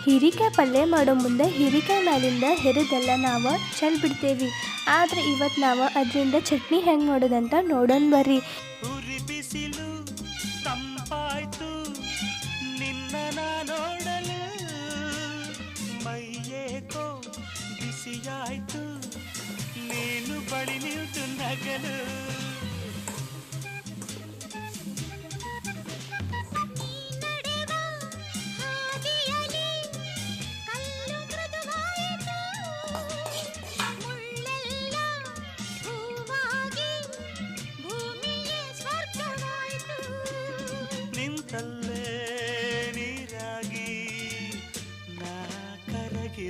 ಹೀರಿಕಾಯಿ ಪಲ್ಯ ಮಾಡೋ ಮುಂದೆ ಹೀರಿಕಾಯಿ ಮ್ಯಾಲಿಂದ ಹೆರದೆಲ್ಲ ನಾವು ಚೆಲ್ ಬಿಡ್ತೇವಿ. ಆದ್ರೆ ಇವತ್ತು ನಾವು ಅದರಿಂದ ಚಟ್ನಿ ಹೆಂಗೆ ಮಾಡೋದಂತ ನೋಡೋಣ ಬರ್ರಿ. ಉರಿ ಬಿಸಿಲು ತಂಪಾಯ್ತು ನಿನ್ನ ನೋಡಲು, ಮೈಯೇಕೋ ಬಿಸಿಯಾಯ್ತು ನೀನು ಬಳಿ ನಿಂತು ನಗಲು. ನಿಂತಲ್ಲೇ ನೀರಾಗಿ ನಾ ಕರಗಿ